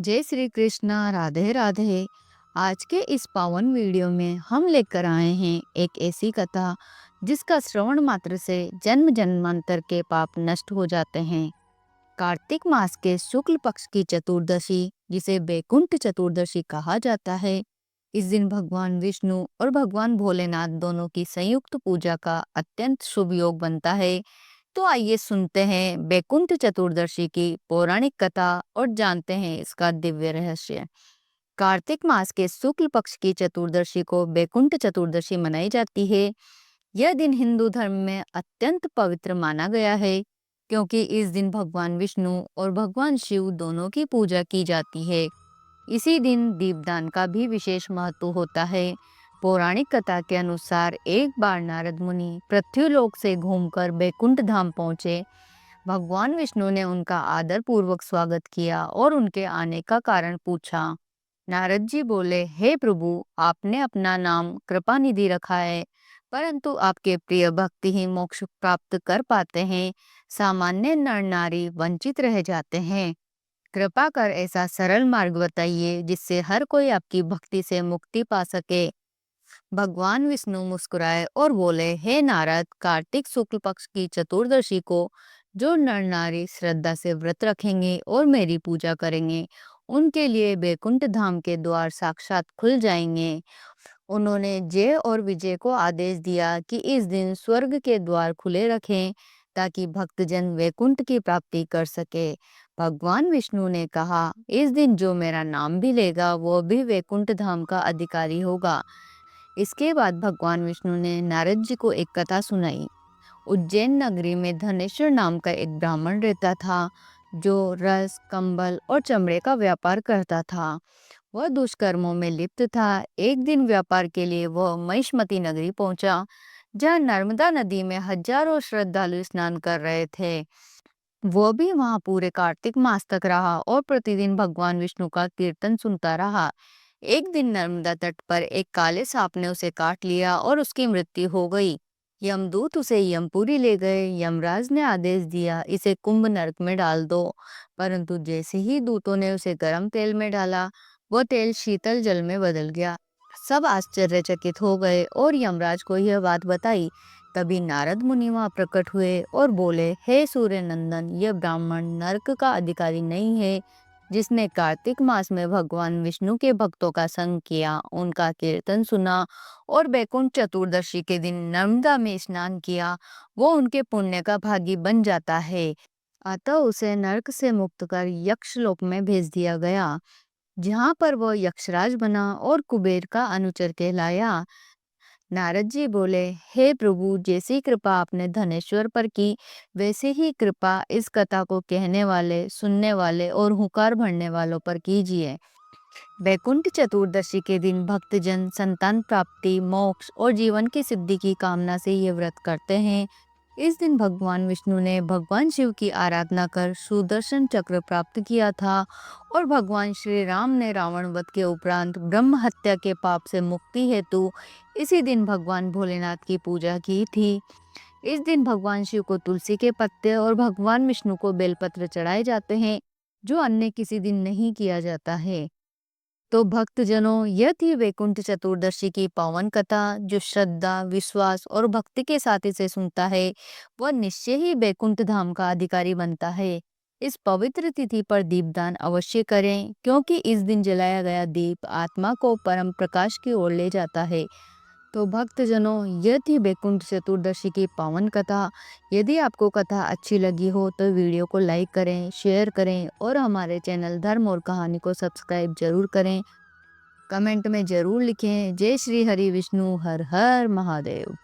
जय श्री कृष्णा, राधे राधे। आज के इस पावन वीडियो में हम लेकर आए हैं एक ऐसी कथा जिसका श्रवण मात्र से जन्म जन्मांतर के पाप नष्ट हो जाते हैं। कार्तिक मास के शुक्ल पक्ष की चतुर्दशी, जिसे बैकुंठ चतुर्दशी कहा जाता है, इस दिन भगवान विष्णु और भगवान भोलेनाथ दोनों की संयुक्त पूजा का अत्यंत शुभ योग बनता है। तो आइए सुनते हैं बैकुंठ चतुर्दशी की पौराणिक कथा और जानते हैं इसका दिव्य रहस्य। कार्तिक मास के शुक्ल पक्ष की चतुर्दशी को बैकुंठ चतुर्दशी मनाई जाती है। यह दिन हिंदू धर्म में अत्यंत पवित्र माना गया है, क्योंकि इस दिन भगवान विष्णु और भगवान शिव दोनों की पूजा की जाती है। इसी दिन दीपदान का भी विशेष महत्व होता है। पौराणिक कथा के अनुसार एक बार नारद मुनि पृथ्वीलोक से घूमकर बैकुंठ धाम पहुंचे। भगवान विष्णु ने उनका आदर पूर्वक स्वागत किया और उनके आने का कारण पूछा। नारद जी बोले, हे प्रभु, आपने अपना नाम कृपा निधि रखा है, परंतु आपके प्रिय भक्त ही मोक्ष प्राप्त कर पाते हैं। सामान्य नर नारी वंचित रह जाते हैं। कृपा कर ऐसा सरल मार्ग बताइए जिससे हर कोई आपकी भक्ति से मुक्ति पा सके। भगवान विष्णु मुस्कुराए और बोले, हे नारद, कार्तिक शुक्ल पक्ष की चतुर्दशी को जो नर नारी श्रद्धा से व्रत रखेंगे और मेरी पूजा करेंगे, उनके लिए बैकुंठ धाम के द्वार साक्षात खुल जाएंगे। उन्होंने जय और विजय को आदेश दिया कि इस दिन स्वर्ग के द्वार खुले रखें ताकि भक्तजन वैकुंठ की प्राप्ति कर सके। भगवान विष्णु ने कहा, इस दिन जो मेरा नाम भी लेगा वो भी वैकुंठ धाम का अधिकारी होगा। इसके बाद भगवान विष्णु ने नारद जी को एक कथा सुनाई। उज्जैन नगरी में धनेश्वर नाम का एक ब्राह्मण रहता था, जो रस, कंबल और चमड़े का व्यापार करता था। वह दुष्कर्मों में लिप्त था। एक दिन व्यापार के लिए वह महिष्मती नगरी पहुंचा, जहां नर्मदा नदी में हजारों श्रद्धालु स्नान कर रहे थे। वो भी वहां पूरे कार्तिक मास तक रहा और प्रतिदिन भगवान विष्णु का कीर्तन सुनता रहा। एक दिन नर्मदा तट पर एक काले सांप ने उसे काट लिया और उसकी मृत्यु हो गई। यमदूत उसे यमपुरी ले गए। यमराज ने आदेश दिया, इसे कुंभ नरक में डाल दो। परंतु जैसे ही दूतों ने उसे गर्म तेल में डाला, वो तेल शीतल जल में बदल गया। सब आश्चर्यचकित हो गए और यमराज को यह बात बताई। तभी नारद मुनि वहां प्रकट हुए और बोले, हे सूर्य नंदन, यह ब्राह्मण नरक का अधिकारी नहीं है। जिसने कार्तिक मास में भगवान विष्णु के भक्तों का संग किया, उनका कीर्तन सुना और बैकुंठ चतुर्दशी के दिन नर्मदा में स्नान किया, वो उनके पुण्य का भागी बन जाता है। अतः उसे नरक से मुक्त कर यक्षलोक में भेज दिया गया, जहाँ पर वह यक्षराज बना और कुबेर का अनुचर कहलाया। नारद जी बोले, हे प्रभु, जैसी कृपा आपने धनेश्वर पर की, वैसे ही कृपा इस कथा को कहने वाले, सुनने वाले और हुंकार भरने वालों पर कीजिए। बैकुंठ चतुर्दशी के दिन भक्तजन संतान प्राप्ति, मोक्ष और जीवन की सिद्धि की कामना से ये व्रत करते हैं। इस दिन भगवान विष्णु ने भगवान शिव की आराधना कर सुदर्शन चक्र प्राप्त किया था और भगवान श्री राम ने रावण वध के उपरांत ब्रह्म हत्या के पाप से मुक्ति हेतु इसी दिन भगवान भोलेनाथ की पूजा की थी। इस दिन भगवान शिव को तुलसी के पत्ते और भगवान विष्णु को बेलपत्र चढ़ाए जाते हैं, जो अन्य किसी दिन नहीं किया जाता है। तो भक्तजनों, यह थी वैकुंठ चतुर्दशी की पावन कथा। जो श्रद्धा, विश्वास और भक्ति के साथ इसे सुनता है, वह निश्चय ही वैकुंठ धाम का अधिकारी बनता है। इस पवित्र तिथि पर दीपदान अवश्य करें, क्योंकि इस दिन जलाया गया दीप आत्मा को परम प्रकाश की ओर ले जाता है। तो भक्तजनों, यह थी वैकुंठ चतुर्दशी की पावन कथा। यदि आपको कथा अच्छी लगी हो तो वीडियो को लाइक करें, शेयर करें और हमारे चैनल धर्म और कहानी को सब्सक्राइब जरूर करें। कमेंट में जरूर लिखें, जय श्री हरि विष्णु, हर हर महादेव।